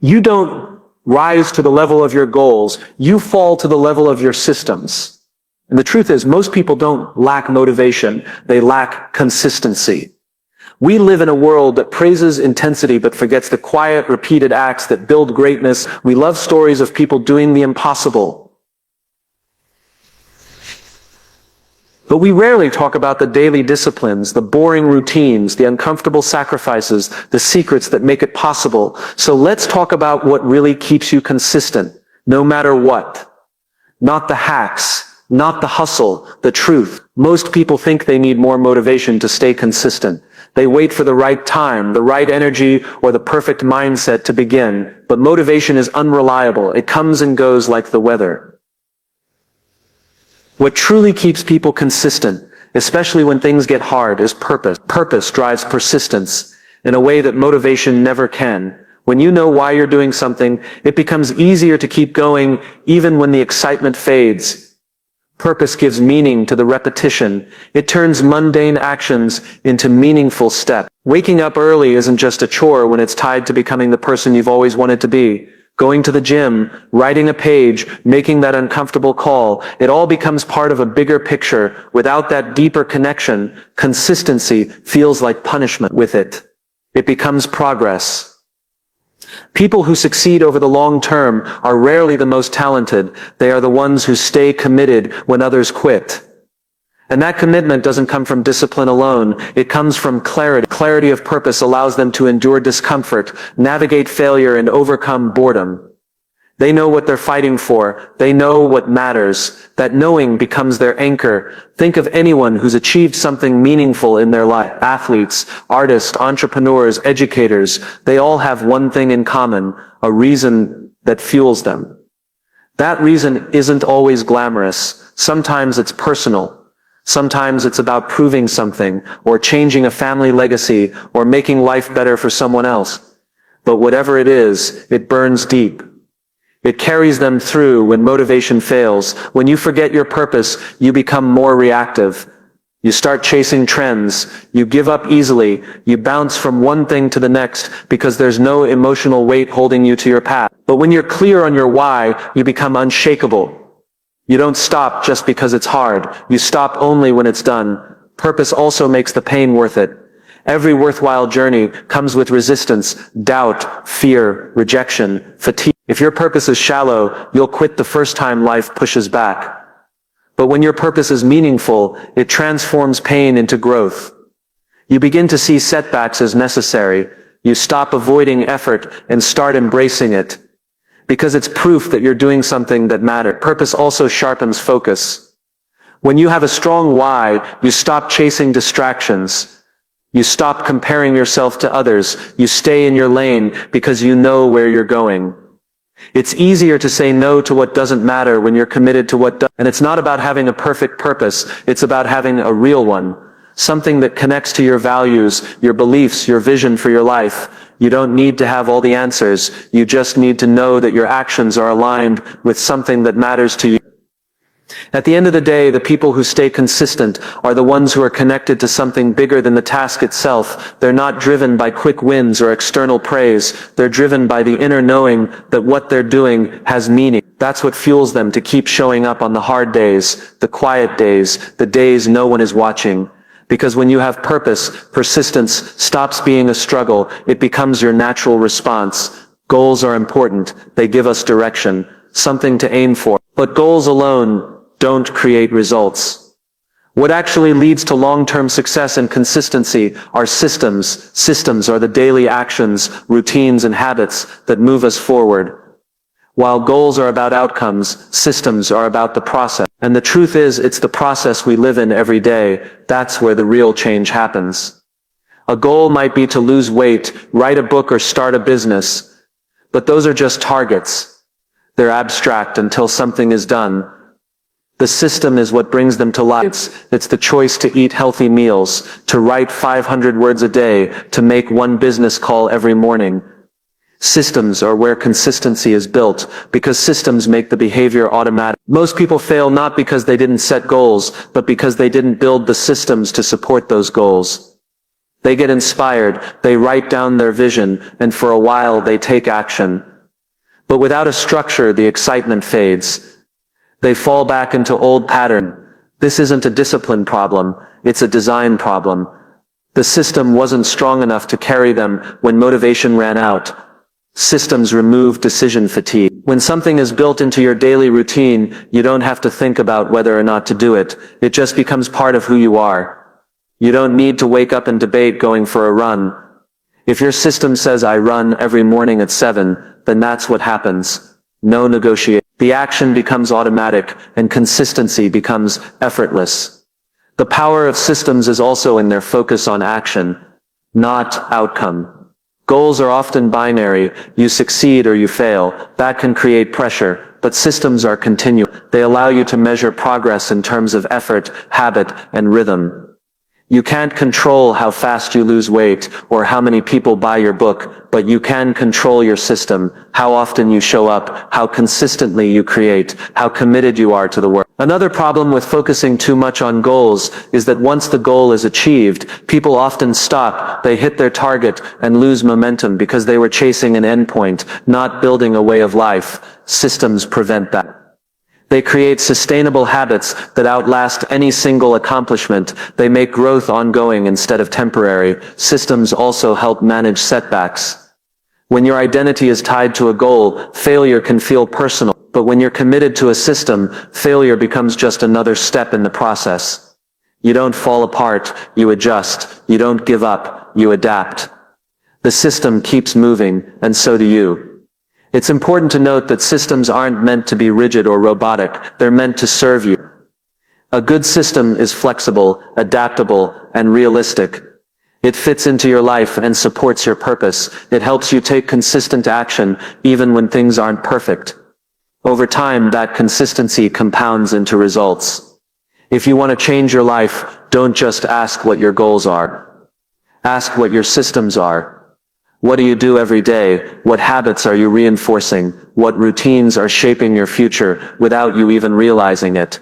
You don't rise to the level of your goals, you fall to the level of your systems. And the truth is, most people don't lack motivation, they lack consistency. We live in a world that praises intensity but forgets the quiet, repeated acts that build greatness. We love stories of people doing the impossible. But we rarely talk about the daily disciplines, the boring routines, the uncomfortable sacrifices, the secrets that make it possible. So let's talk about what really keeps you consistent, no matter what. Not the hacks, not the hustle, the truth. Most people think they need more motivation to stay consistent. They wait for the right time, the right energy, or the perfect mindset to begin. But motivation is unreliable. It comes and goes like the weather. What truly keeps people consistent, especially when things get hard, is purpose. Purpose drives persistence in a way that motivation never can. When you know why you're doing something, it becomes easier to keep going even when the excitement fades. Purpose gives meaning to the repetition. It turns mundane actions into meaningful steps. Waking up early isn't just a chore when it's tied to becoming the person you've always wanted to be. Going to the gym, writing a page, making that uncomfortable call, it all becomes part of a bigger picture. Without that deeper connection, consistency feels like punishment. With it, it becomes progress. People who succeed over the long term are rarely the most talented. They are the ones who stay committed when others quit. And that commitment doesn't come from discipline alone. It comes from clarity. Clarity of purpose allows them to endure discomfort, navigate failure, and overcome boredom. They know what they're fighting for. They know what matters. That knowing becomes their anchor. Think of anyone who's achieved something meaningful in their life. Athletes, artists, entrepreneurs, educators, they all have one thing in common, a reason that fuels them. That reason isn't always glamorous. Sometimes it's personal. Sometimes it's about proving something, or changing a family legacy, or making life better for someone else. But whatever it is, it burns deep. It carries them through when motivation fails. When you forget your purpose, you become more reactive. You start chasing trends. You give up easily. You bounce from one thing to the next because there's no emotional weight holding you to your path. But when you're clear on your why, you become unshakable. You don't stop just because it's hard. You stop only when it's done. Purpose also makes the pain worth it. Every worthwhile journey comes with resistance, doubt, fear, rejection, fatigue. If your purpose is shallow, you'll quit the first time life pushes back. But when your purpose is meaningful, it transforms pain into growth. You begin to see setbacks as necessary. You stop avoiding effort and start embracing it. Because it's proof that you're doing something that matters. Purpose also sharpens focus. When you have a strong why, you stop chasing distractions. You stop comparing yourself to others. You stay in your lane because you know where you're going. It's easier to say no to what doesn't matter when you're committed to what does. And it's not about having a perfect purpose. It's about having a real one. Something that connects to your values, your beliefs, your vision for your life. You don't need to have all the answers. You just need to know that your actions are aligned with something that matters to you. At the end of the day, the people who stay consistent are the ones who are connected to something bigger than the task itself. They're not driven by quick wins or external praise. They're driven by the inner knowing that what they're doing has meaning. That's what fuels them to keep showing up on the hard days, the quiet days, the days no one is watching. Because when you have purpose, persistence stops being a struggle. It becomes your natural response. Goals are important. They give us direction, something to aim for. But goals alone don't create results. What actually leads to long-term success and consistency are systems. Systems are the daily actions, routines, and habits that move us forward. While goals are about outcomes, systems are about the process. And the truth is, it's the process we live in every day. That's where the real change happens. A goal might be to lose weight, write a book, or start a business. But those are just targets. They're abstract until something is done. The system is what brings them to life. It's the choice to eat healthy meals, to write 500 words a day, to make one business call every morning. Systems are where consistency is built, because systems make the behavior automatic. Most people fail not because they didn't set goals, but because they didn't build the systems to support those goals. They get inspired, they write down their vision, and for a while they take action. But without a structure, the excitement fades. They fall back into old pattern. This isn't a discipline problem, it's a design problem. The system wasn't strong enough to carry them when motivation ran out. Systems remove decision fatigue. When something is built into your daily routine, you don't have to think about whether or not to do it. It just becomes part of who you are. You don't need to wake up and debate going for a run. If your system says I run every morning at 7, then that's what happens. No negotiation. The action becomes automatic and consistency becomes effortless. The power of systems is also in their focus on action, not outcome. Goals are often binary. You succeed or you fail. That can create pressure, but systems are continuous. They allow you to measure progress in terms of effort, habit, and rhythm. You can't control how fast you lose weight or how many people buy your book, but you can control your system, how often you show up, how consistently you create, how committed you are to the work. Another problem with focusing too much on goals is that once the goal is achieved, people often stop, they hit their target and lose momentum because they were chasing an endpoint, not building a way of life. Systems prevent that. They create sustainable habits that outlast any single accomplishment. They make growth ongoing instead of temporary. Systems also help manage setbacks. When your identity is tied to a goal, failure can feel personal. But when you're committed to a system, failure becomes just another step in the process. You don't fall apart, you adjust. You don't give up, you adapt. The system keeps moving, and so do you. It's important to note that systems aren't meant to be rigid or robotic. They're meant to serve you. A good system is flexible, adaptable, and realistic. It fits into your life and supports your purpose. It helps you take consistent action even when things aren't perfect. Over time, that consistency compounds into results. If you want to change your life, don't just ask what your goals are. Ask what your systems are. What do you do every day? What habits are you reinforcing? What routines are shaping your future without you even realizing it?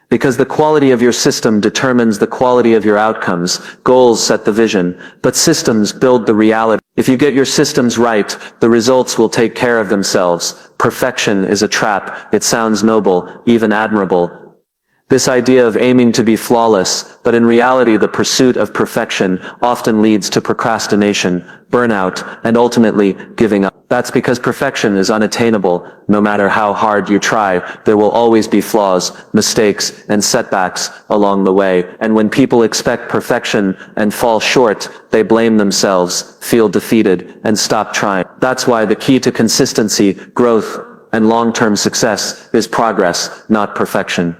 Because the quality of your system determines the quality of your outcomes. Goals set the vision, but systems build the reality. If you get your systems right, the results will take care of themselves. Perfection is a trap. It sounds noble, even admirable. This idea of aiming to be flawless, but in reality the pursuit of perfection often leads to procrastination, burnout, and ultimately giving up. That's because perfection is unattainable. No matter how hard you try, there will always be flaws, mistakes, and setbacks along the way. And when people expect perfection and fall short, they blame themselves, feel defeated, and stop trying. That's why the key to consistency, growth, and long-term success is progress, not perfection.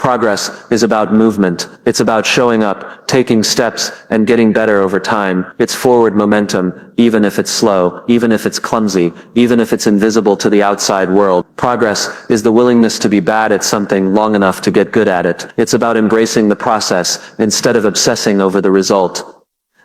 Progress is about movement. It's about showing up, taking steps, and getting better over time. It's forward momentum, even if it's slow, even if it's clumsy, even if it's invisible to the outside world. Progress is the willingness to be bad at something long enough to get good at it. It's about embracing the process instead of obsessing over the result.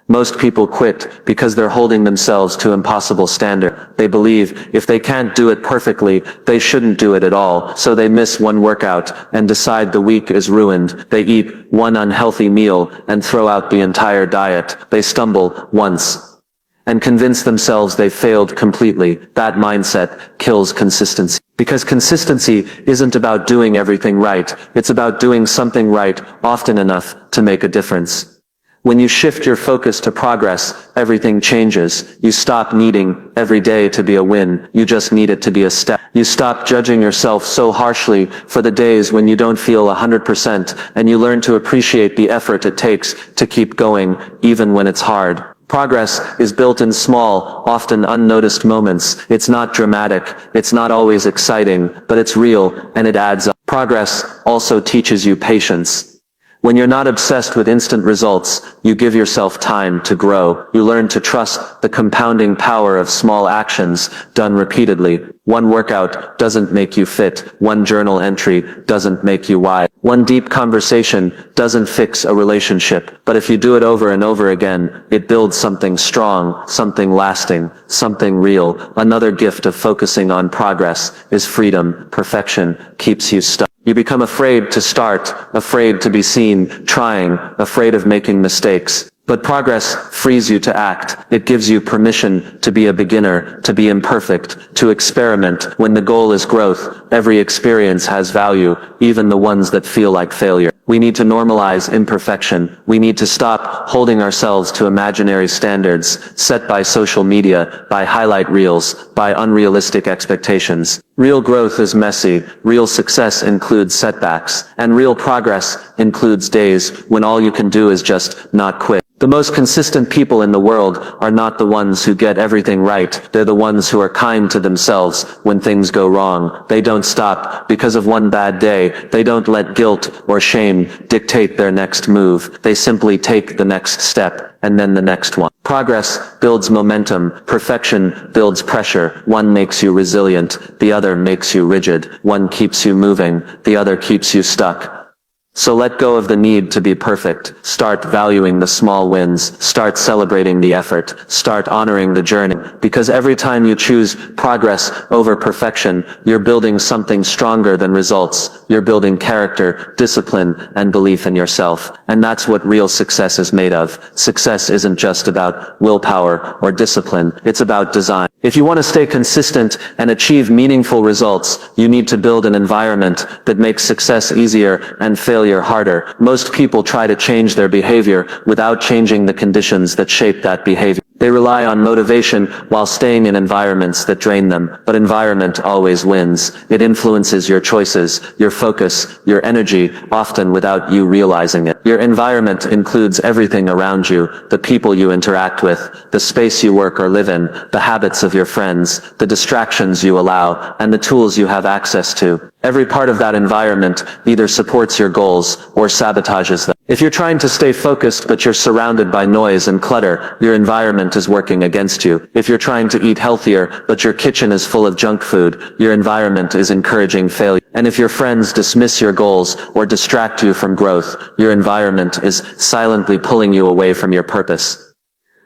Most people quit because they're holding themselves to impossible standards. They believe if they can't do it perfectly, they shouldn't do it at all. So they miss one workout and decide the week is ruined. They eat one unhealthy meal and throw out the entire diet. They stumble once and convince themselves they failed completely. That mindset kills consistency. Because consistency isn't about doing everything right. It's about doing something right often enough to make a difference. When you shift your focus to progress, everything changes. You stop needing every day to be a win. You just need it to be a step. You stop judging yourself so harshly for the days when you don't feel 100%, and you learn to appreciate the effort it takes to keep going, even when it's hard. Progress is built in small, often unnoticed moments. It's not dramatic, it's not always exciting, but it's real, and it adds up. Progress also teaches you patience. When you're not obsessed with instant results, you give yourself time to grow. You learn to trust the compounding power of small actions done repeatedly. One workout doesn't make you fit. One journal entry doesn't make you wise. One deep conversation doesn't fix a relationship. But if you do it over and over again, it builds something strong, something lasting, something real. Another gift of focusing on progress is freedom. Perfection keeps you stuck. You become afraid to start, afraid to be seen, trying, afraid of making mistakes. But progress frees you to act. It gives you permission to be a beginner, to be imperfect, to experiment. When the goal is growth, every experience has value, even the ones that feel like failure. We need to normalize imperfection. We need to stop holding ourselves to imaginary standards set by social media, by highlight reels, by unrealistic expectations. Real growth is messy. Real success includes setbacks. And real progress includes days when all you can do is just not quit. The most consistent people in the world are not the ones who get everything right. They're the ones who are kind to themselves when things go wrong. They don't stop because of one bad day. They don't let guilt or shame dictate their next move. They simply take the next step and then the next one. Progress builds momentum. Perfection builds pressure. One makes you resilient. The other makes you rigid. One keeps you moving. The other keeps you stuck. So let go of the need to be perfect. Start valuing the small wins. Start celebrating the effort. Start honoring the journey. Because every time you choose progress over perfection, you're building something stronger than results. You're building character, discipline, and belief in yourself. And that's what real success is made of. Success isn't just about willpower or discipline. It's about design. If you want to stay consistent and achieve meaningful results, you need to build an environment that makes success easier and failure harder. Most people try to change their behavior without changing the conditions that shape that behavior. They rely on motivation while staying in environments that drain them. But environment always wins. It influences your choices, your focus, your energy, often without you realizing it. Your environment includes everything around you, the people you interact with, the space you work or live in, the habits of your friends, the distractions you allow, and the tools you have access to. Every part of that environment either supports your goals or sabotages them. If you're trying to stay focused but you're surrounded by noise and clutter, your environment is working against you. If you're trying to eat healthier but your kitchen is full of junk food, your environment is encouraging failure. And if your friends dismiss your goals or distract you from growth, your environment is silently pulling you away from your purpose.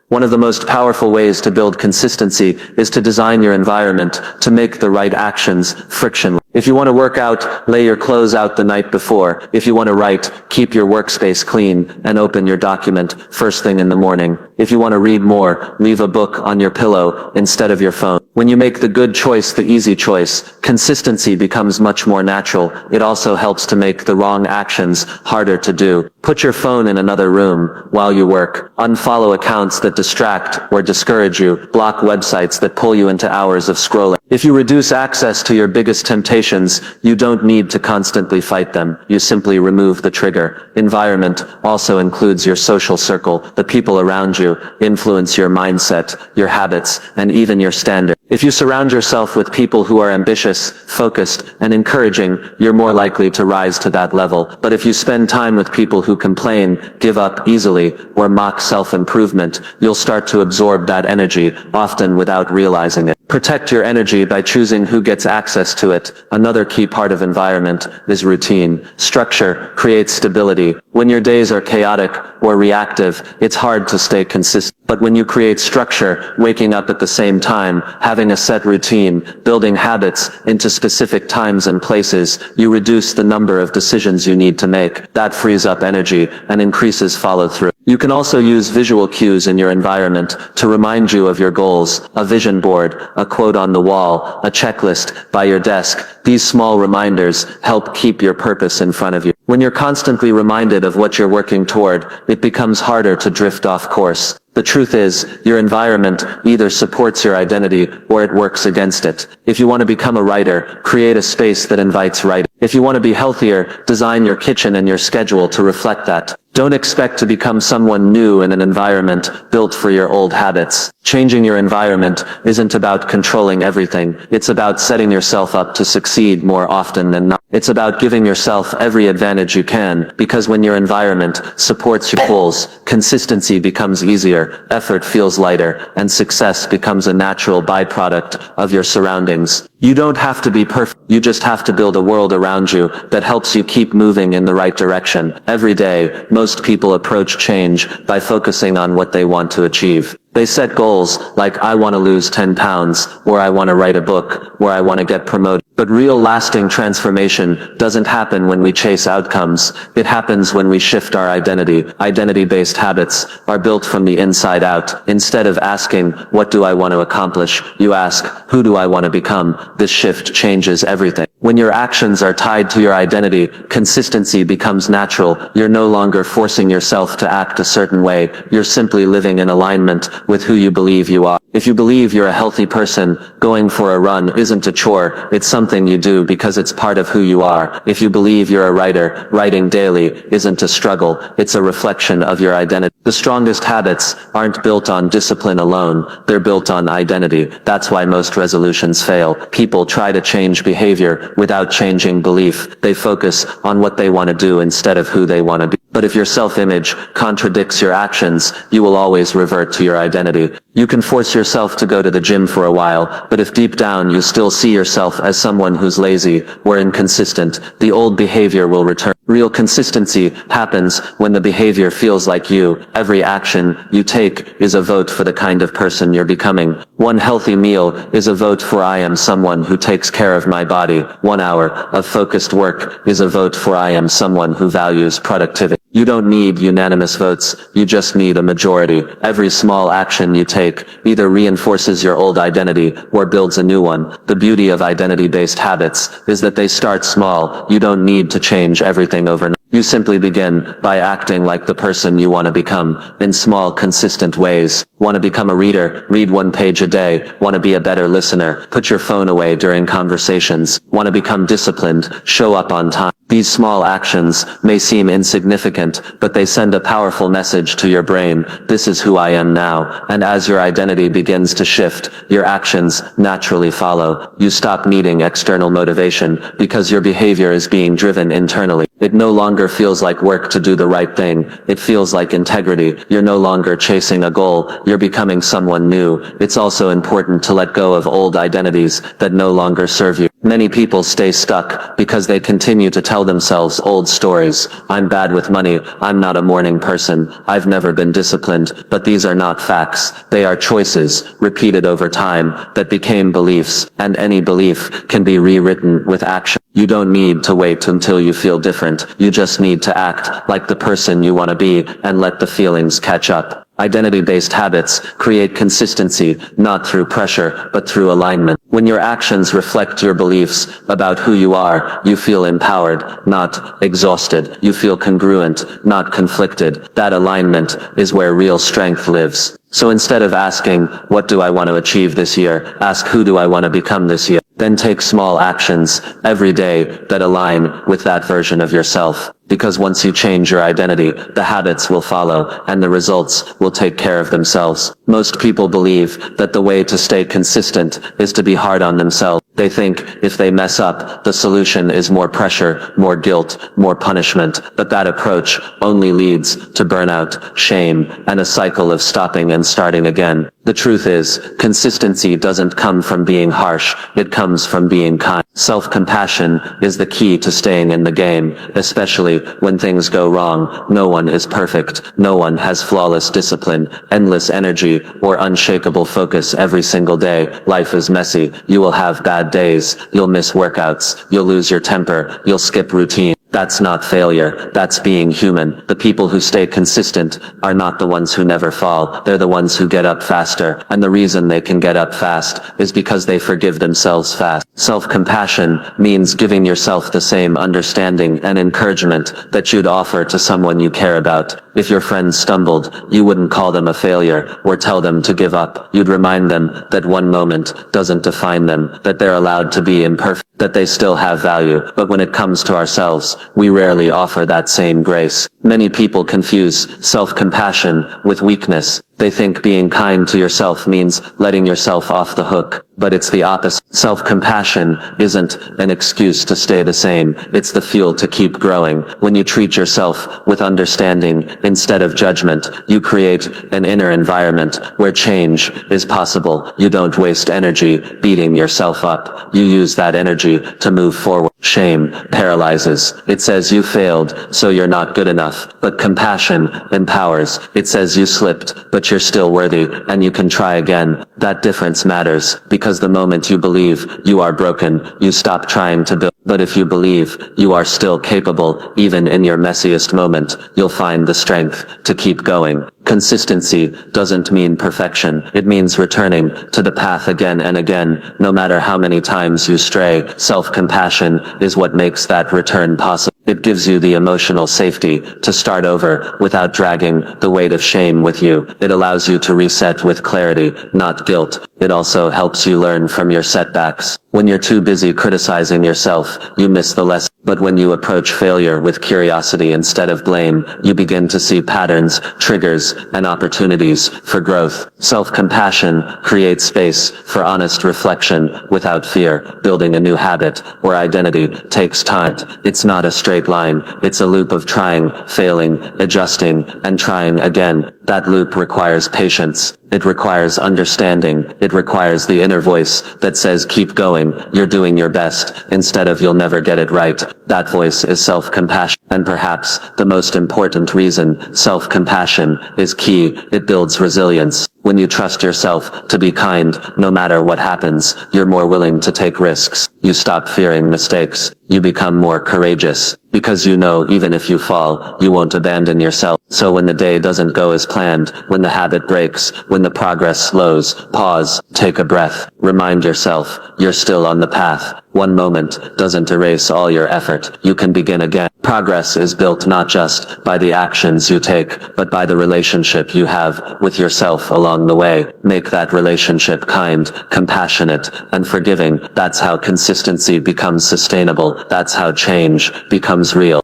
One of the most powerful ways to build consistency is to design your environment to make the right actions frictionless. If you want to work out, lay your clothes out the night before. If you want to write, keep your workspace clean and open your document first thing in the morning. If you want to read more, leave a book on your pillow instead of your phone. When you make the good choice the easy choice, consistency becomes much more natural. It also helps to make the wrong actions harder to do. Put your phone in another room while you work. Unfollow accounts that distract or discourage you. Block websites that pull you into hours of scrolling. If you reduce access to your biggest temptations, you don't need to constantly fight them. You simply remove the trigger. Environment also includes your social circle. The people around you influence your mindset, your habits, and even your standards. If you surround yourself with people who are ambitious, focused, and encouraging, you're more likely to rise to that level. But if you spend time with people who complain, give up easily, or mock self-improvement, you'll start to absorb that energy, often without realizing it. Protect your energy by choosing who gets access to it. Another key part of environment is routine. Structure creates stability. When your days are chaotic or reactive, it's hard to stay consistent. But when you create structure, waking up at the same time, having a set routine, building habits into specific times and places, you reduce the number of decisions you need to make. That frees up energy and increases follow-through. You can also use visual cues in your environment to remind you of your goals. A vision board, a quote on the wall, a checklist by your desk. These small reminders help keep your purpose in front of you. When you're constantly reminded of what you're working toward, it becomes harder to drift off course. The truth is, your environment either supports your identity or it works against it. If you want to become a writer, create a space that invites writing. If you want to be healthier, design your kitchen and your schedule to reflect that. Don't expect to become someone new in an environment built for your old habits. Changing your environment isn't about controlling everything. It's about setting yourself up to succeed more often than not. It's about giving yourself every advantage you can, because when your environment supports your goals, consistency becomes easier, effort feels lighter, and success becomes a natural byproduct of your surroundings. You don't have to be perfect. You just have to build a world around you that helps you keep moving in the right direction. Every day, most people approach change by focusing on what they want to achieve. They set goals like, I want to lose 10 pounds, or I want to write a book, or I want to get promoted. But real lasting transformation doesn't happen when we chase outcomes. It happens when we shift our identity. Identity-based habits are built from the inside out. Instead of asking, what do I want to accomplish? You ask, who do I want to become? This shift changes everything. When your actions are tied to your identity, consistency becomes natural. You're no longer forcing yourself to act a certain way. You're simply living in alignment with who you believe you are. If you believe you're a healthy person, going for a run isn't a chore. It's something you do because it's part of who you are. If you believe you're a writer, writing daily isn't a struggle. It's a reflection of your identity. The strongest habits aren't built on discipline alone. They're built on identity. That's why most resolutions fail. People try to change behavior without changing belief. They focus on what they want to do instead of who they want to be. But if your self-image contradicts your actions, you will always revert to your identity. You can force yourself to go to the gym for a while, but if deep down you still see yourself as someone who's lazy or inconsistent, the old behavior will return. Real consistency happens when the behavior feels like you. Every action you take is a vote for the kind of person you're becoming. One healthy meal is a vote for I am someone who takes care of my body. 1 hour of focused work is a vote for I am someone who values productivity. You don't need unanimous votes, you just need a majority. Every small action you take either reinforces your old identity or builds a new one. The beauty of identity-based habits is that they start small. You don't need to change everything overnight. You simply begin by acting like the person you want to become, in small, consistent ways. Want to become a reader? Read 1 page a day. Want to be a better listener? Put your phone away during conversations. Want to become disciplined? Show up on time. These small actions may seem insignificant, but they send a powerful message to your brain. This is who I am now. And as your identity begins to shift, your actions naturally follow. You stop needing external motivation because your behavior is being driven internally. It no longer feels like work to do the right thing. It feels like integrity. You're no longer chasing a goal. You're becoming someone new. It's also important to let go of old identities that no longer serve you. Many people stay stuck because they continue to tell themselves old stories. I'm bad with money. I'm not a morning person. I've never been disciplined. But these are not facts. They are choices, repeated over time, that became beliefs. And any belief can be rewritten with action. You don't need to wait until you feel different. You just need to act like the person you want to be and let the feelings catch up. Identity-based habits create consistency, not through pressure, but through alignment. When your actions reflect your beliefs about who you are, you feel empowered, not exhausted. You feel congruent, not conflicted. That alignment is where real strength lives. So instead of asking, what do I want to achieve this year? Ask, who do I want to become this year? Then take small actions every day that align with that version of yourself. Because once you change your identity, the habits will follow, and the results will take care of themselves. Most people believe that the way to stay consistent is to be hard on themselves. They think if they mess up, the solution is more pressure, more guilt, more punishment. But that approach only leads to burnout, shame, and a cycle of stopping and starting again. The truth is, consistency doesn't come from being harsh, it comes from being kind. Self-compassion is the key to staying in the game, especially when things go wrong. No one is perfect. No one has flawless discipline, endless energy, or unshakable focus every single day. Life is messy. You will have bad days. You'll miss workouts. You'll lose your temper. You'll skip routine. That's not failure. That's being human. The people who stay consistent are not the ones who never fall. They're the ones who get up faster. And the reason they can get up fast is because they forgive themselves fast. Self-compassion means giving yourself the same understanding and encouragement that you'd offer to someone you care about. If your friend stumbled, you wouldn't call them a failure or tell them to give up. You'd remind them that one moment doesn't define them, that they're allowed to be imperfect, that they still have value. But when it comes to ourselves, we rarely offer that same grace. Many people confuse self-compassion with weakness. They think being kind to yourself means letting yourself off the hook, but it's the opposite. Self-compassion isn't an excuse to stay the same. It's the fuel to keep growing. When you treat yourself with understanding instead of judgment, you create an inner environment where change is possible. You don't waste energy beating yourself up. You use that energy to move forward. Shame paralyzes. It says you failed, so you're not good enough. But compassion empowers. It says you slipped, but you're still worthy, and you can try again. That difference matters, because the moment you believe you are broken, you stop trying to build. But if you believe you are still capable, even in your messiest moment, you'll find the strength to keep going. Consistency doesn't mean perfection. It means returning to the path again and again, no matter how many times you stray. Self-compassion is what makes that return possible. It gives you the emotional safety to start over without dragging the weight of shame with you. It allows you to reset with clarity, not guilt. It also helps you learn from your setbacks. When you're too busy criticizing yourself, you miss the lesson. But when you approach failure with curiosity instead of blame, you begin to see patterns, triggers, and opportunities for growth. Self-compassion creates space for honest reflection without fear. Building a new habit or identity takes time. It's not a straight line. It's a loop of trying, failing, adjusting, and trying again. That loop requires patience. It requires understanding. It requires the inner voice that says keep going, you're doing your best, instead of you'll never get it right. That voice is self-compassion. And perhaps the most important reason self-compassion is key, it builds resilience. When you trust yourself to be kind, no matter what happens, you're more willing to take risks. You stop fearing mistakes. You become more courageous. Because you know even if you fall, you won't abandon yourself. So when the day doesn't go as planned, when the habit breaks, when the progress slows, pause, take a breath. Remind yourself, you're still on the path. One moment doesn't erase all your effort. You can begin again. Progress is built not just by the actions you take, but by the relationship you have with yourself along the way. Make that relationship kind, compassionate, and forgiving. That's how consistency becomes sustainable. That's how change becomes real.